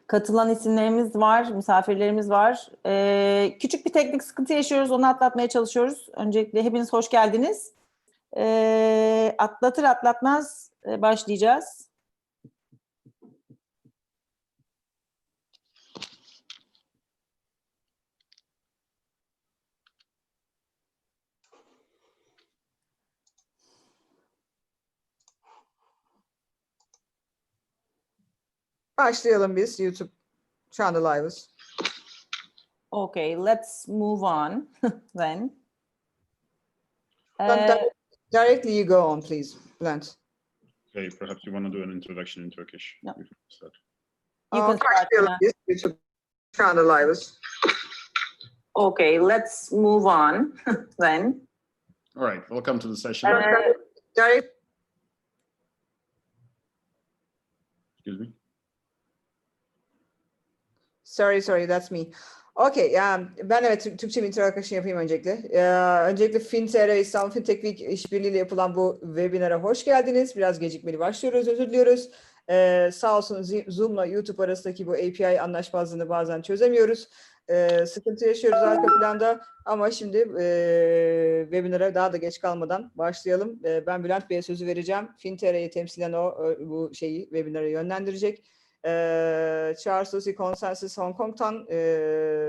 Katılan isimlerimiz var, misafirlerimiz var. Küçük bir teknik sıkıntı yaşıyoruz, onu atlatmaya çalışıyoruz. Öncelikle hepiniz hoş geldiniz. Atlatır atlatmaz başlayacağız. Başlayalım biz. YouTube şu anda live'ız. Okay, let's move on then. Directly you go on, please, Bülent. Okay, perhaps you want to do an introduction in Turkish. No. before we start. You can start. Başlayalım biz. YouTube şu anda live'ız. Okay, let's move on then. All right, welcome to the session. Direct. Excuse me. Sorry, that's me. Okay, ben evet Türkçe bir introduction yapayım öncelikle. Öncelikle FinTR İstanbul Fintech Week işbirliğiyle yapılan bu webinara hoş geldiniz. Biraz gecikmeli başlıyoruz, özür diliyoruz. Sağ olsun Zoom'la YouTube arasındaki bu API anlaşmazlığını bazen çözemiyoruz. Sıkıntı yaşıyoruz arka planda ama şimdi webinara daha da geç kalmadan başlayalım. Ben Bülent Bey'e sözü vereceğim. FinTR'yi temsilen bu webinara yönlendirecek. Charles Lucy Consensys Hong Kong'tan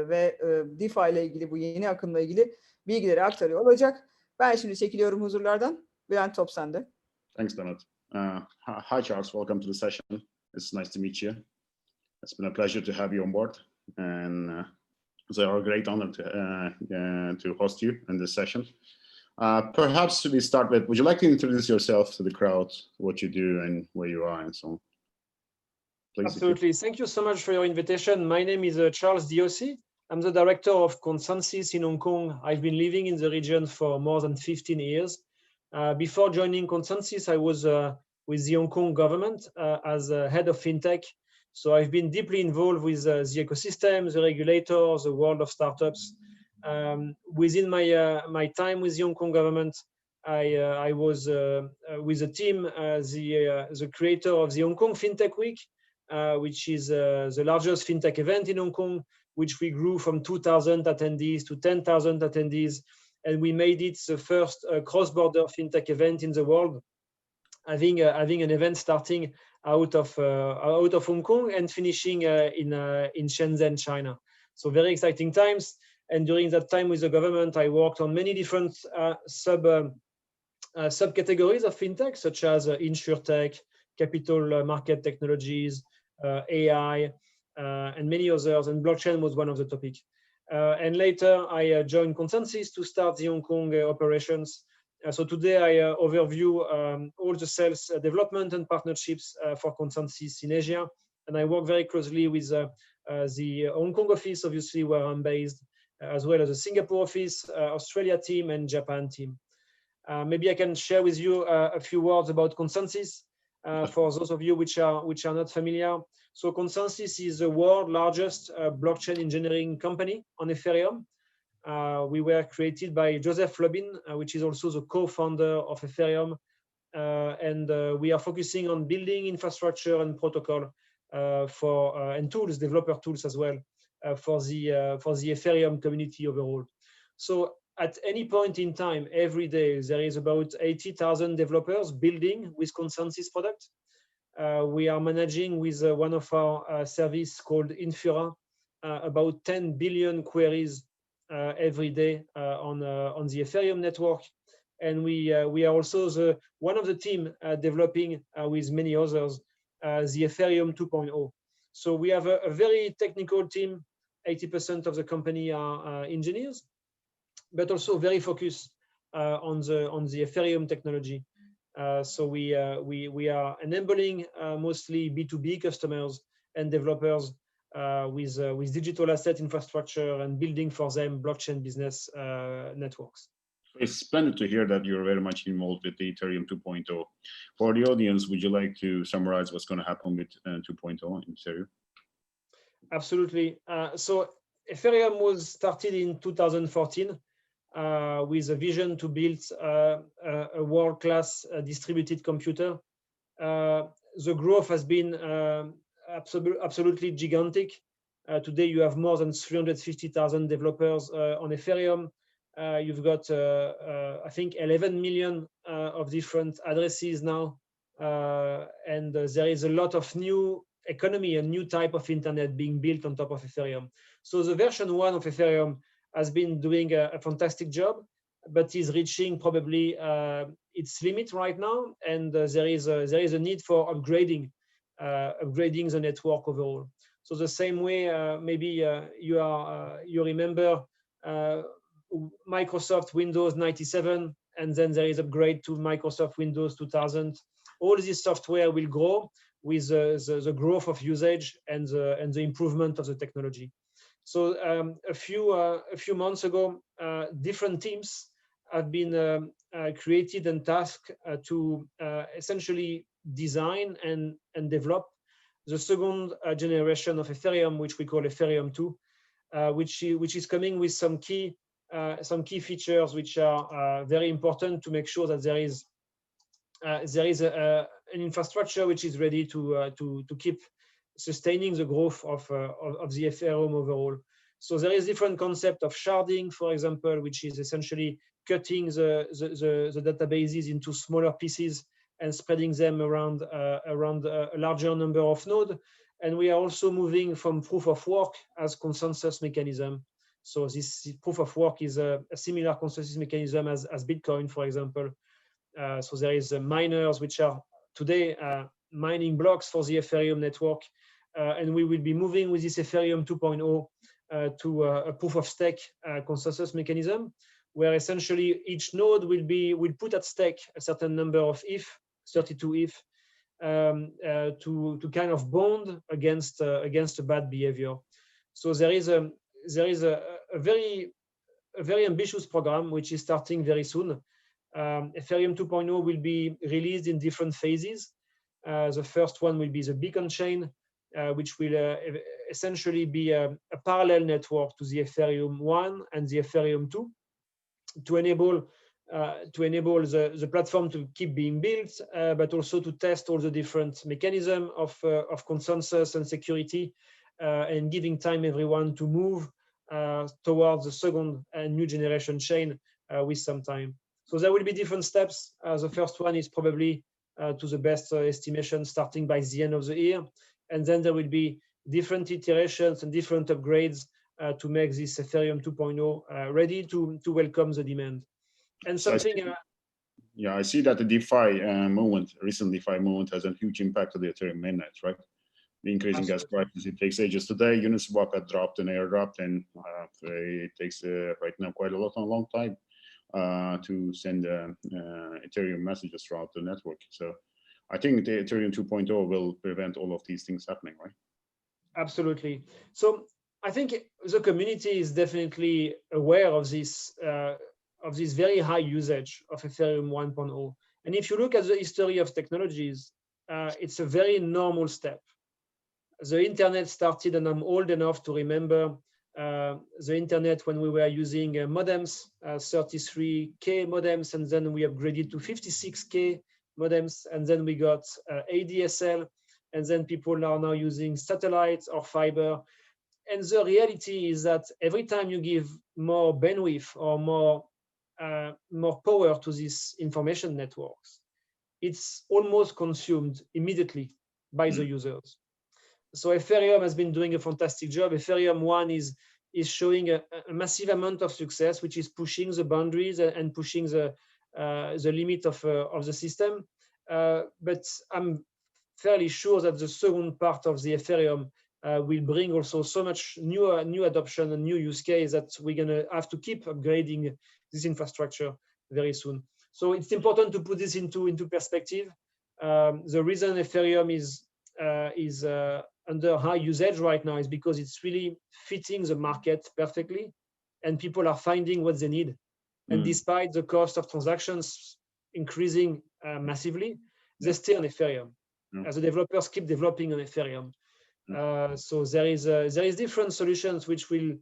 ve DeFi ile ilgili bu yeni akımla ilgili bilgileri aktarıyor olacak. Ben şimdi çekiliyorum huzurlardan. Bülent, top sende. Thanks, Donat. Hi, Charles. Welcome to the session. It's nice to meet you. It's been a pleasure to have you on board, and it's a great honor to host you in this session. Perhaps we start with, would you like to introduce yourself to the crowd, what you do and where you are and so on? Please. Absolutely. Thank you so much for your invitation. My name is Charles Diosi. I'm the director of Consensys in Hong Kong. I've been living in the region for more than 15 years. Before joining Consensys, I was with the Hong Kong government as head of fintech. So I've been deeply involved with the ecosystem, the regulators, the world of startups. Within my time with the Hong Kong government, I was with the team, the creator of the Hong Kong Fintech Week, which is the largest fintech event in Hong Kong, which we grew from 2,000 attendees to 10,000 attendees. And we made it the first cross-border fintech event in the world, having an event starting out of Hong Kong and finishing in Shenzhen, China. So very exciting times. And during that time with the government, I worked on many different subcategories of fintech, such as insurtech, capital market technologies, AI, and many others, and blockchain was one of the topics. And later, I joined Consensys to start the Hong Kong operations. So today, I overview all the sales development and partnerships for Consensys in Asia, and I work very closely with the Hong Kong office, obviously, where I'm based, as well as the Singapore office, Australia team, and Japan team. Maybe I can share with you a few words about Consensys. For those of you which are not familiar, so Consensys is the world's largest blockchain engineering company on Ethereum. We were created by Joseph Lubin, which is also the co-founder of Ethereum, and we are focusing on building infrastructure and protocol and tools, developer tools as well, for the Ethereum community overall. So at any point in time, every day, there is about 80,000 developers building with Consensys product. We are managing with one of our service called Infura, about 10 billion queries every day on the Ethereum network. And we are also one of the team developing with many others, the Ethereum 2.0. So we have a very technical team. 80% of the company are engineers, but also very focused on the Ethereum technology. So we are enabling mostly B2B customers and developers with digital asset infrastructure and building for them blockchain business networks. It's splendid to hear that you're very much involved with the Ethereum 2.0. For the audience, would you like to summarize what's going to happen with 2.0 in Ethereum? Absolutely. So Ethereum was started in 2014 with a vision to build a world-class distributed computer. The growth has been absolutely gigantic. Today, you have more than 350,000 developers on Ethereum. You've got, I think, 11 million of different addresses now. And there is a lot of new economy, a new type of internet being built on top of Ethereum. So the version 1 of Ethereum has been doing a fantastic job, but is reaching probably its limit right now. And there is a need for upgrading the network overall. So the same way, maybe you remember Microsoft Windows 97, and then there is upgrade to Microsoft Windows 2000. All this software will grow with the growth of usage and the improvement of the technology. So a few months ago, different teams have been created and tasked to essentially design and develop the second generation of Ethereum, which we call Ethereum 2, which is coming with some key features which are very important to make sure that there is an infrastructure which is ready to keep sustaining the growth of the Ethereum overall. So there is different concept of sharding, for example, which is essentially cutting the databases into smaller pieces and spreading them around a larger number of nodes. And we are also moving from proof of work as consensus mechanism. So this proof of work is a similar consensus mechanism as Bitcoin, for example. So there is miners which are today mining blocks for the Ethereum network. And we will be moving with this Ethereum 2.0 to a proof of stake consensus mechanism, where essentially each node will put at stake a certain number of ETH, 32 ETH, to kind of bond against a bad behavior. So there is a very ambitious program which is starting very soon. Ethereum 2.0 will be released in different phases. The first one will be the beacon chain, which will essentially be a parallel network to the Ethereum 1 and the Ethereum 2 to enable the platform to keep being built, but also to test all the different mechanisms of consensus and security, and giving time everyone to move towards the second and new generation chain with some time. So there will be different steps. The first one is probably to the best estimation starting by the end of the year. And then there will be different iterations and different upgrades to make this Ethereum 2.0 ready to welcome the demand. And something... I see that the DeFi recent DeFi movement has a huge impact on the Ethereum mainnet, right? The increasing gas prices, it takes ages today. Uniswap had dropped and airdropped, and it takes right now quite a long time to send Ethereum messages throughout the network. So I think the Ethereum 2.0 will prevent all of these things happening, right? Absolutely. So I think the community is definitely aware of this very high usage of Ethereum 1.0. And if you look at the history of technologies, it's a very normal step. The internet started, and I'm old enough to remember the internet when we were using modems, 33K modems, and then we upgraded to 56K modems, and then we got ADSL, and then people are now using satellites or fiber. And the reality is that every time you give more bandwidth or more power to these information networks, it's almost consumed immediately by the users. So Ethereum has been doing a fantastic job. Ethereum 1 is showing a massive amount of success, which is pushing the boundaries and pushing the limit of the system. But I'm fairly sure that the second part of the Ethereum will bring also so much new adoption and new use case that we're going to have to keep upgrading this infrastructure very soon. So it's important to put this into perspective. The reason Ethereum is under high usage right now is because it's really fitting the market perfectly, and people are finding what they need. And despite the cost of transactions increasing massively, they stay on Ethereum. As the developers keep developing on Ethereum. So there is different solutions which will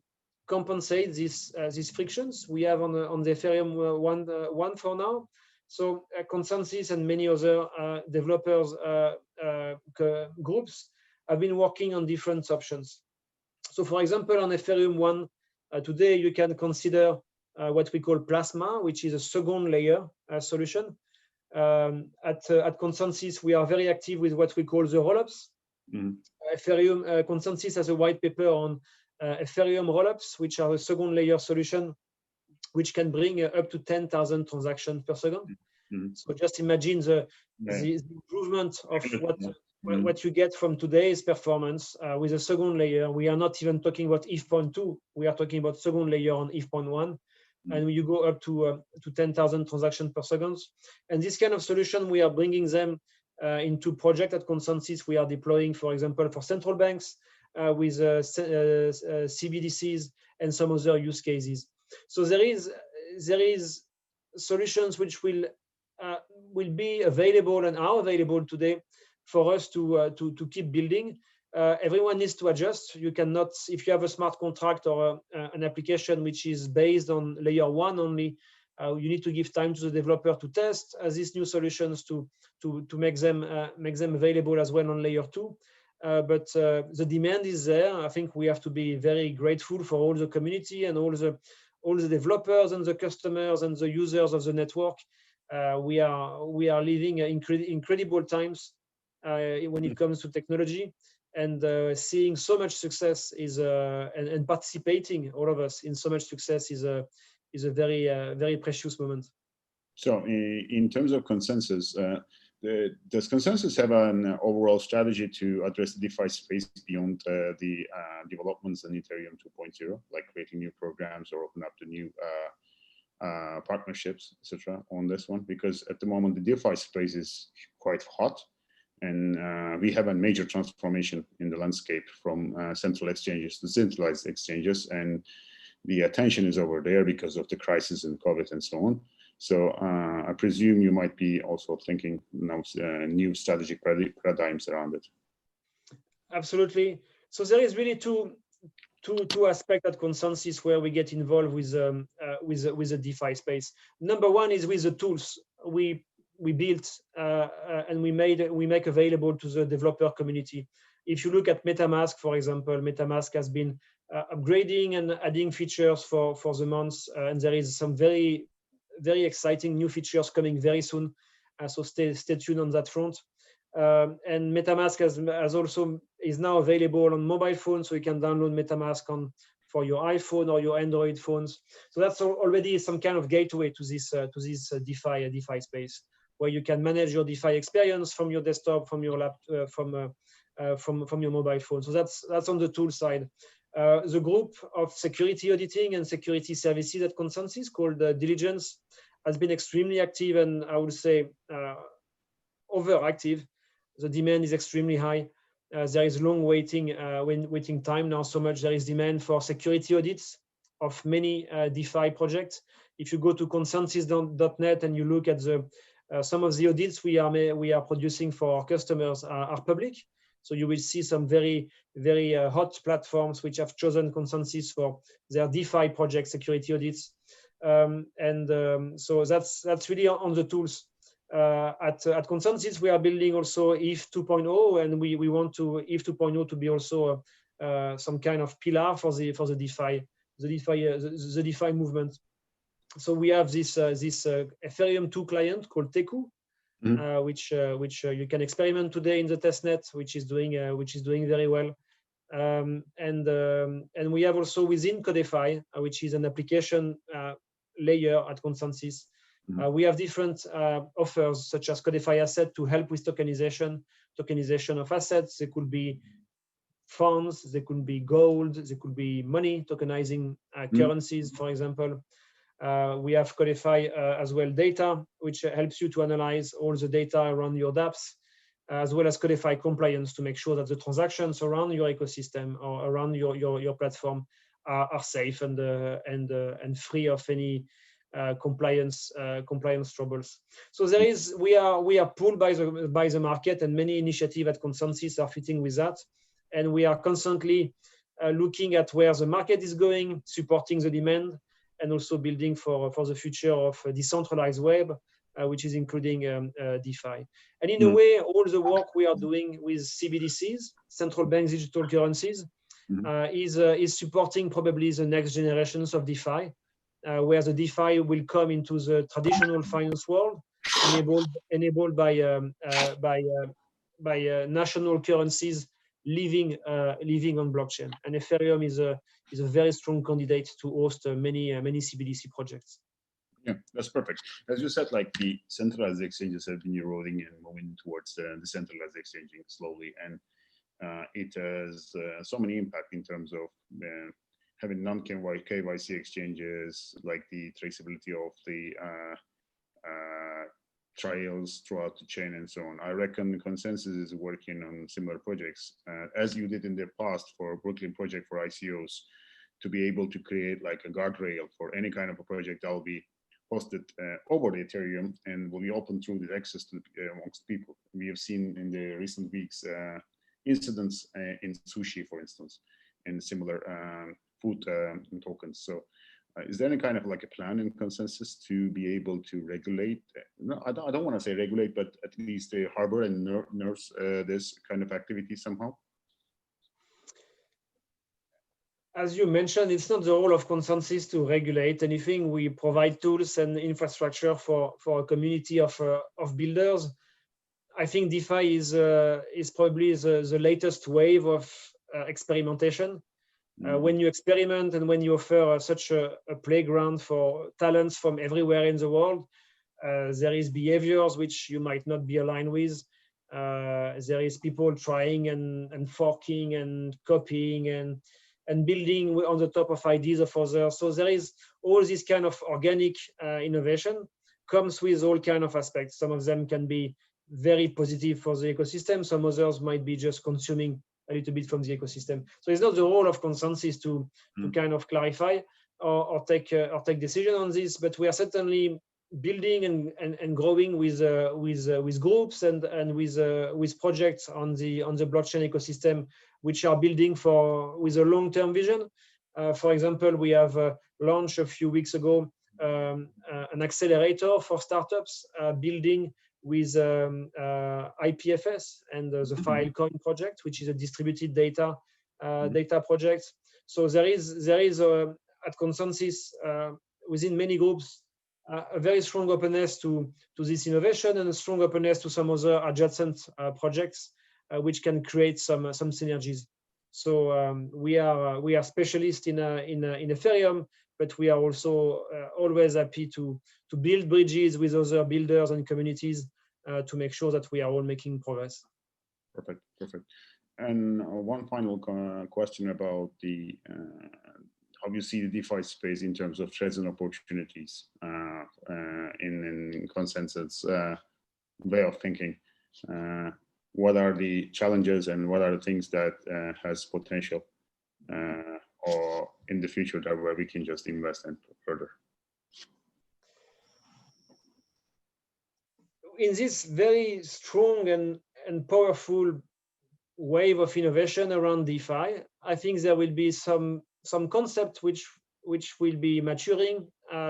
compensate these frictions we have on the Ethereum one for now. So Consensys and many other developers groups have been working on different options. So for example, on Ethereum 1, today you can consider what we call Plasma, which is a second layer solution. At Consensys, we are very active with what we call the rollups. Ethereum Consensys has a white paper on Ethereum rollups, which are a second layer solution, which can bring up to 10,000 transactions per second. So just imagine the improvement of what you get from today's performance with a second layer. We are not even talking about ETH.2. We are talking about second layer on ETH.1. And you go up to 10,000 transactions per second. And this kind of solution, we are bringing them into project at Consensys. We are deploying, for example, for central banks with CBDCs and some other use cases. So there is solutions which will be available and are available today for us to keep building. Everyone needs to adjust. You cannot, if you have a smart contract or an application which is based on layer 1 only, you need to give time to the developer to test these new solutions to make them available as well on layer 2. But the demand is there. I think we have to be very grateful for all the community and all the developers and the customers and the users of the network. We are living incredible times when it comes to technology. And seeing so much success is and participating, all of us, in so much success is a very precious moment. So in terms of Consensys, does Consensys have an overall strategy to address the DeFi space beyond the developments in Ethereum 2.0, like creating new programs or open up to new partnerships, etc. on this one? Because at the moment, the DeFi space is quite hot. And we have a major transformation in the landscape from central exchanges to centralized exchanges. And the attention is over there because of the crisis and COVID and so on. So I presume you might be also thinking now new strategic paradigms around it. Absolutely. So there is really two aspects at Consensys where we get involved with the DeFi space. Number one is with the tools we built and we make available to the developer community. If you look at MetaMask, for example, MetaMask has been upgrading and adding features for the months, and there is some very exciting new features coming very soon. So stay tuned on that front. And MetaMask is now available on mobile phones, so you can download MetaMask for your iPhone or your Android phones. So that's already some kind of gateway to this DeFi space, where you can manage your DeFi experience from your desktop, from your laptop, from your mobile phone. So that's on the tool side. The group of security auditing and security services at Consensys, called Diligence, has been extremely active, and I would say overactive. The demand is extremely high. There is long waiting time now. So much there is demand for security audits of many DeFi projects. If you go to consensys.net and you look at some of the audits we are producing for our customers are public. So you will see some very hot platforms which have chosen Consensys for their DeFi project security audits. So that's really on the tools. At Consensys, we are building also ETH 2.0, and we want ETH 2.0 to be also some kind of pillar for the DeFi movement. So we have this Ethereum 2 client called Teku, which you can experiment today in the testnet, which is doing very well. And we have also within Codify, which is an application layer at Consensys. We have different offers such as Codify Asset to help with tokenization of assets. They could be funds, they could be gold, they could be money, tokenizing currencies, for example. We have Codify as well data, which helps you to analyze all the data around your dApps, as well as Codify compliance to make sure that the transactions around your ecosystem or around your platform are safe and free of any compliance troubles. So we are pulled by the market, and many initiatives at Consensys are fitting with that, and we are constantly looking at where the market is going, supporting the demand, and also building for the future of a decentralized web which is including DeFi. And in a way, all the work we are doing with CBDCs, central bank digital currencies, is supporting probably the next generations of DeFi, where the DeFi will come into the traditional finance world, enabled by national currencies living on blockchain. And Ethereum is a very strong candidate to host many CBDC projects. Yeah, that's perfect. As you said, like the centralized exchanges have been eroding and moving towards the decentralized exchanging slowly, and it has so many impact in terms of having non-KYC exchanges, like the traceability of the trials throughout the chain and so on. I reckon Consensys is working on similar projects, as you did in the past for Brooklyn project for ICOs, to be able to create like a guardrail for any kind of a project that will be hosted over the Ethereum and will be open through the access to amongst people. We have seen in the recent weeks incidents in sushi, for instance, and similar food tokens. So is there any kind of like a plan in Consensys to be able to regulate? No, I don't want to say regulate, but at least harbor and nurse this kind of activity somehow? As you mentioned, it's not the role of Consensys to regulate anything. We provide tools and infrastructure for a community of builders. I think DeFi is probably the latest wave of experimentation. When you experiment and when you offer such a playground for talents from everywhere in the world, there is behaviors which you might not be aligned with. There is people trying and forking and copying and building on the top of ideas of others. So there is all this kind of organic innovation comes with all kind of aspects. Some of them can be very positive for the ecosystem. Some others might be just consuming a little bit from the ecosystem. So it's not the role of Consensys to kind of clarify or take decision on this, but we are certainly building and growing with groups and with projects on the blockchain ecosystem, which are building with a long-term vision. For example, we have launched a few weeks ago an accelerator for startups building with IPFS and the Filecoin project, which is a distributed data project. So there is at Consensys within many groups a very strong openness to this innovation and a strong openness to some other adjacent projects which can create some synergies. So we are specialists in Ethereum, but we are also always happy to build bridges with other builders and communities to make sure that we are all making progress. Perfect. And one final question about the how you see the DeFi space in terms of threats and opportunities in Consensys way of thinking. What are the challenges and what are the things that has potential or in the future that where we can just invest in further? In this very strong and powerful wave of innovation around DeFi, I think there will be some concepts which will be maturing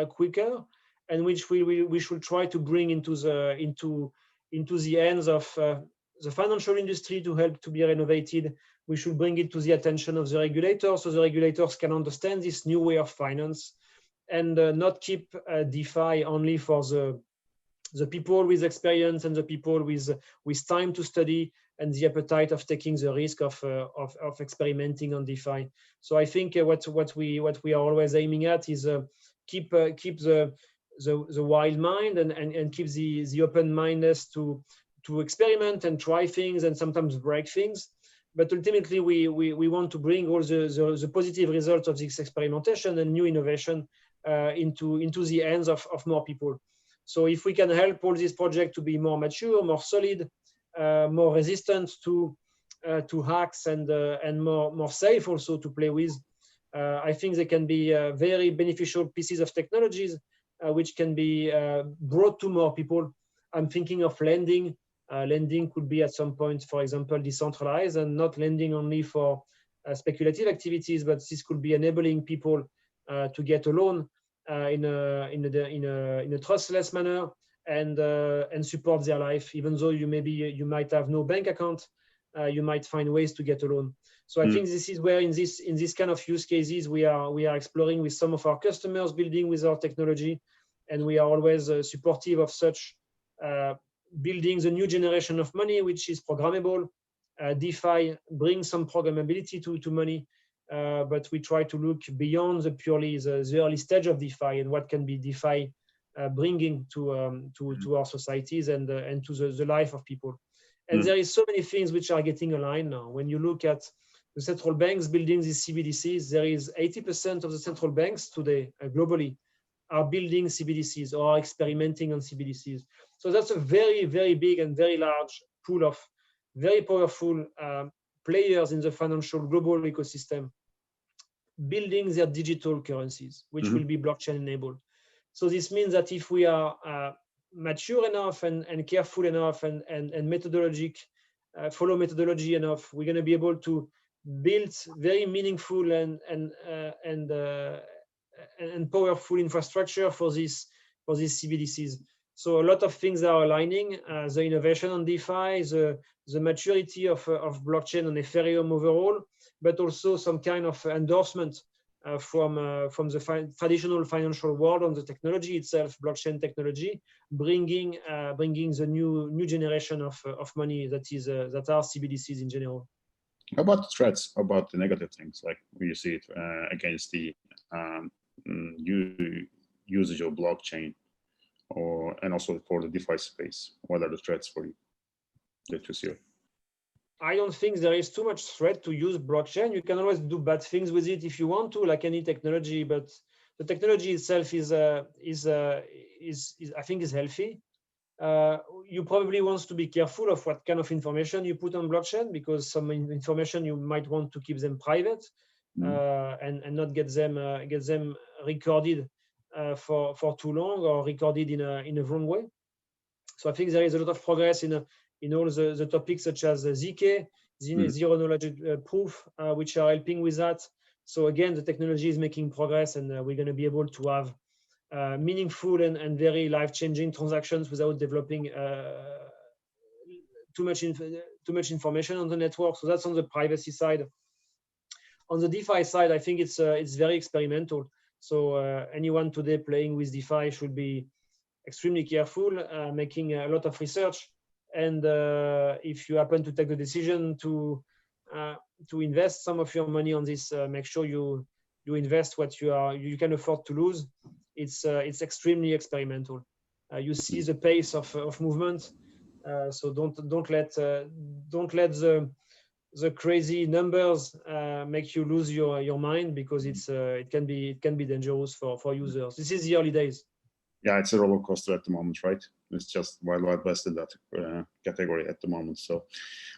quicker, and which we should try to bring into the hands of the financial industry to help to be renovated. We should bring it to the attention of the regulators so the regulators can understand this new way of finance and not keep DeFi only for the people with experience and the people with time to study and the appetite of taking the risk of experimenting on DeFi. So I think what we are always aiming at is keep the wild mind and keep the open mindedness to experiment and try things and sometimes break things. But ultimately, we want to bring all the positive results of this experimentation and new innovation into the hands of more people. So if we can help all these projects to be more mature, more solid, more resistant to hacks and more safe also to play with, I think they can be very beneficial pieces of technologies which can be brought to more people. I'm thinking of lending. Lending could be at some point, for example, decentralized and not lending only for speculative activities, but this could be enabling people to get a loan in a trustless manner and support their life. Even though you might have no bank account, you might find ways to get a loan. So I think this is where in this kind of use cases we are exploring with some of our customers, building with our technology, and we are always supportive of such building the new generation of money, which is programmable. DeFi brings some programmability to money, but we try to look beyond the early stage of DeFi and what can be DeFi bringing to our societies and to the life of people. And there is so many things which are getting aligned now. When you look at the central banks building these CBDCs, there is 80% of the central banks today globally are building CBDCs or are experimenting on CBDCs. So that's a very, very big and very large pool of very powerful players in the financial global ecosystem building their digital currencies, which will be blockchain enabled. So this means that if we are mature enough and careful enough and follow methodology enough, we're going to be able to build very meaningful and powerful infrastructure for these CBDCs. So a lot of things are aligning: the innovation on DeFi, the maturity of blockchain on Ethereum overall, but also some kind of endorsement from the traditional financial world on the technology itself, blockchain technology, bringing the new generation of money that are CBDCs in general. How about the threats? About the negative things, like you see it against the usage of blockchain, and also for the DeFi space? What are the threats for you that you see? I don't think there is too much threat to use blockchain. You can always do bad things with it if you want to, like any technology. But the technology itself is I think is healthy. You probably want to be careful of what kind of information you put on blockchain, because some information you might want to keep them private and not get them recorded for too long or recorded in a wrong way. So I think there is a lot of progress in all the topics such as ZK, zero knowledge proof, which are helping with that. So again, the technology is making progress, and we're going to be able to have meaningful and very life-changing transactions without developing too much information on the network. So that's on the privacy side. On the DeFi side, I think it's very experimental. So anyone today playing with DeFi should be extremely careful, making a lot of research. And if you happen to take the decision to invest some of your money on this, make sure you invest what you can afford to lose. It's extremely experimental. You see the pace of movement, so don't let the crazy numbers make you lose your mind, because it can be dangerous for users. This is the early days. Yeah, it's a roller coaster at the moment, right? It's just Wild West in that category at the moment. So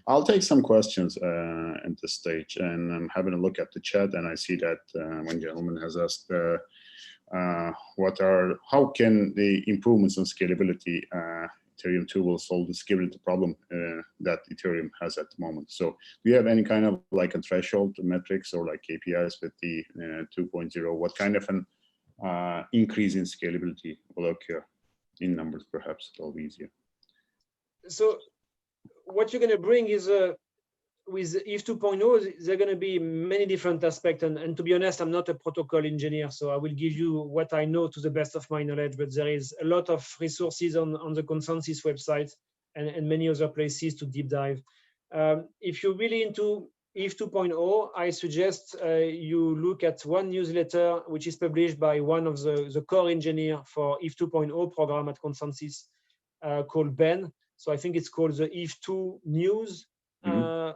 I'll take some questions at this stage, and I'm having a look at the chat, and I see that one gentleman has asked, how can the improvements in scalability Ethereum 2 will solve the scalability problem that Ethereum has at the moment? So do you have any kind of like a threshold metrics or like KPIs with the 2.0? What kind of an increase in scalability will occur in numbers? Perhaps it'll be easier. So what you're going to bring is with ETH 2.0, there are going to be many different aspects. And to be honest, I'm not a protocol engineer, so I will give you what I know to the best of my knowledge. But there is a lot of resources on the Consensys website and many other places to deep dive. If you're really into ETH 2.0, I suggest you look at one newsletter which is published by one of the core engineer for ETH 2.0 program at Consensys called Ben. So I think it's called the ETH 2 News,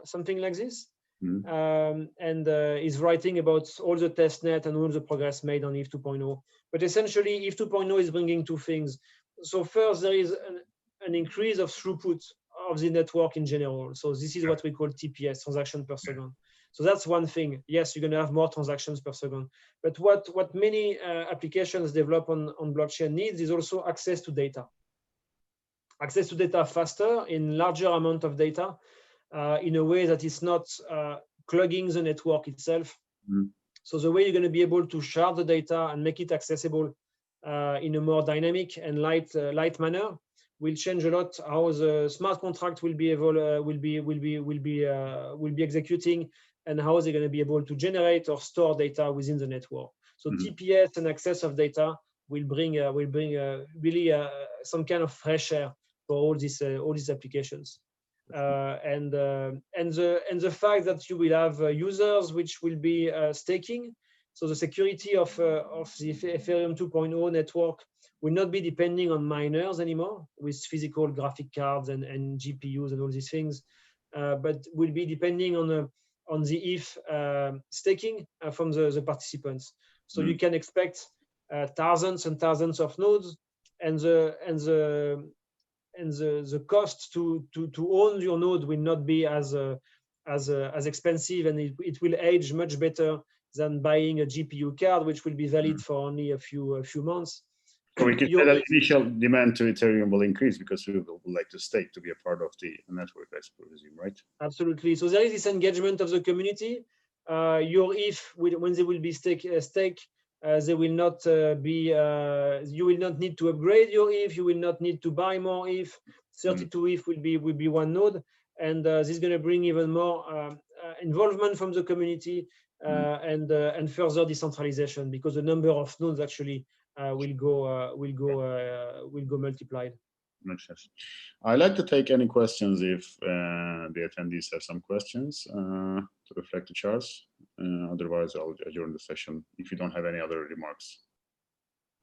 something like this. And is writing about all the testnet and all the progress made on ETH 2.0. But essentially, ETH 2.0 is bringing two things. So first, there is an increase of throughput of the network in general. So this is what we call TPS, transaction per second. So that's one thing. Yes, you're going to have more transactions per second. But what many applications develop on blockchain needs is also access to data. Access to data faster in larger amount of data in a way that is not clogging the network itself. So the way you're going to be able to shard the data and make it accessible in a more dynamic and light manner will change a lot how the smart contract will be executing, and how they're going to be able to generate or store data within the network. So TPS and access of data will bring really some kind of fresh air for all these applications. And the fact that you will have users which will be staking, so the security of the Ethereum 2.0 network will not be depending on miners anymore with physical graphic cards and GPUs and all these things, but will be depending on the ETH staking from the participants. So you can expect thousands and thousands of nodes, and the cost to own your node will not be as expensive, and it will age much better than buying a GPU card, which will be valid for only a few months. So we can say that initial demand to Ethereum will increase because we would like to stake to be a part of the network, I presume, right? Absolutely. So there is this engagement of the community. Your ETH, when they will be stake, they will not you will not need to upgrade your ETH. You will not need to buy more ETH. 32 ETH will be one node, and this is going to bring even more involvement from the community and further decentralization, because the number of nodes actually will go multiplied. Makes sense. I'd like to take any questions if the attendees have some questions to reflect the charts. Otherwise, I'll adjourn the session if you don't have any other remarks.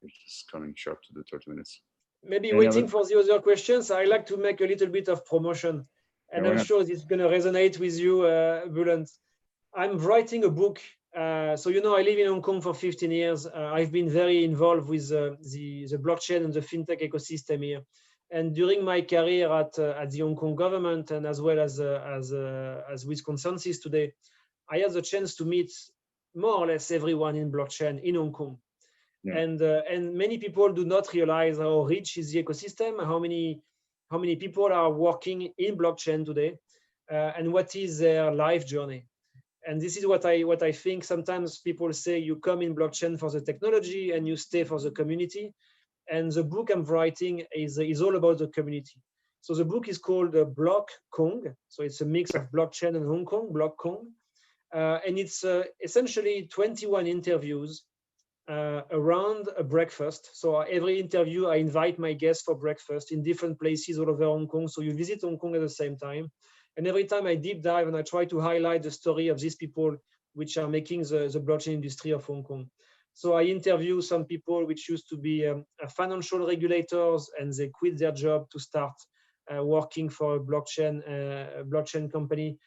It's just coming sharp to the 30 minutes. Maybe waiting for the other questions, I like to make a little bit of promotion, and I'm sure it's going to resonate with you, Bulent. I'm writing a book. So, you know, I live in Hong Kong for 15 years. I've been very involved with the blockchain and the fintech ecosystem here. And during my career at the Hong Kong government, and as well as with Consensys today, I had the chance to meet more or less everyone in blockchain in Hong Kong. Yeah. And many people do not realize how rich is the ecosystem, how many people are working in blockchain today, and what is their life journey. And this is what I think. Sometimes people say you come in blockchain for the technology and you stay for the community. And the book I'm writing is all about the community. So the book is called Block Kong. So it's a mix of blockchain and Hong Kong, Block Kong. And it's essentially 21 interviews around a breakfast. So every interview, I invite my guests for breakfast in different places all over Hong Kong. So you visit Hong Kong at the same time. And every time I deep dive and I try to highlight the story of these people which are making the blockchain industry of Hong Kong. So I interview some people which used to be financial regulators, and they quit their job to start working for a blockchain company.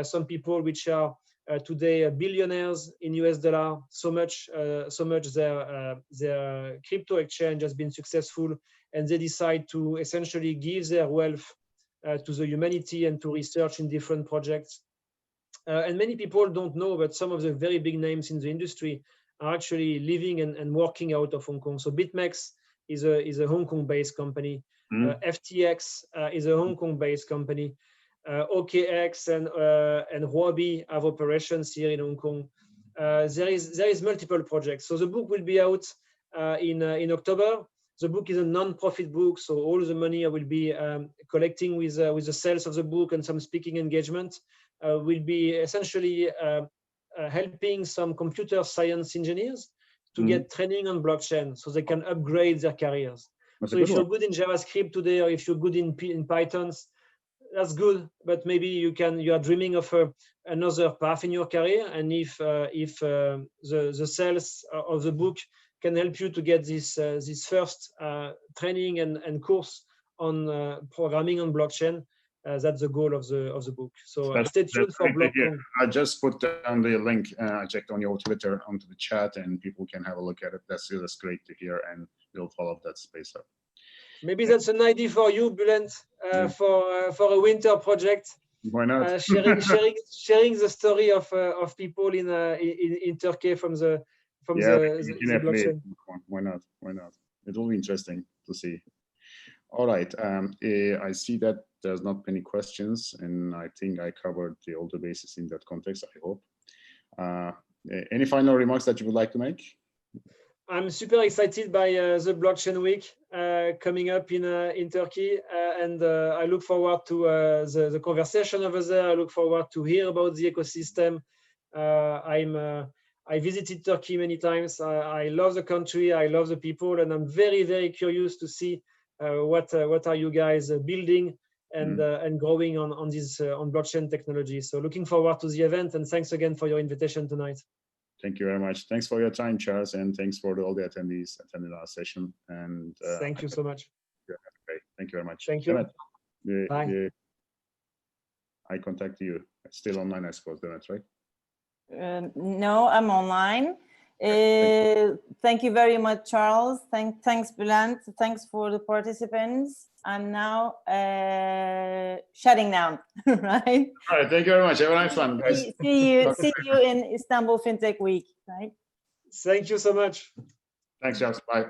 Some people which are today billionaires in US dollar. So much their crypto exchange has been successful, and they decide to essentially give their wealth to the humanity and to research in different projects. And many people don't know, but some of the very big names in the industry are actually living and working out of Hong Kong. So BitMEX is a Hong Kong-based company. FTX is a Hong Kong-based company. OKX and Huobi have operations here in Hong Kong. There is multiple projects. So the book will be out in October. The book is a non-profit book, so all the money I will be collecting with the sales of the book and some speaking engagement will be essentially helping some computer science engineers to get training on blockchain so they can upgrade their careers. So if you're good in JavaScript today, or if you're good in Python, that's good, but maybe you are dreaming of another path in your career, and if the sales of the book can help you to get this first training and course on programming on blockchain, that's the goal of the book. So stay tuned for Block Kong. I just put down the link. I checked on your Twitter onto the chat, and people can have a look at it. That's great to hear, and we'll follow that space up. Maybe that's an idea for you, Bulent, for a winter project. Why not? Sharing the story of people in Turkey from the blockchain. Why not? It will be interesting to see. All right. I see that there's not many questions, and I think I covered all the bases in that context, I hope. Any final remarks that you would like to make? I'm super excited by the blockchain week coming up in Turkey, and I look forward to the conversation over there. I look forward to hear about the ecosystem. I visited Turkey many times. I love the country. I love the people, and I'm very, very curious to see what are you guys building and growing on this on blockchain technology. So looking forward to the event, and thanks again for your invitation tonight. Thank you very much. Thanks for your time, Charles, and thanks for all the attendees attending our session. And thank you so much. Great. Thank you very much. Thank you. Demet, Bye. I contact you. Still online, I suppose, Demet, right? No, I'm online. Thank you very much, Charles. Thanks, Bülent. Thanks for the participants. I'm now shutting down, right? All right. Thank you very much. Have a nice one, guys. See you in Istanbul FinTech Week, right? Thank you so much. Thanks, Charles. Bye.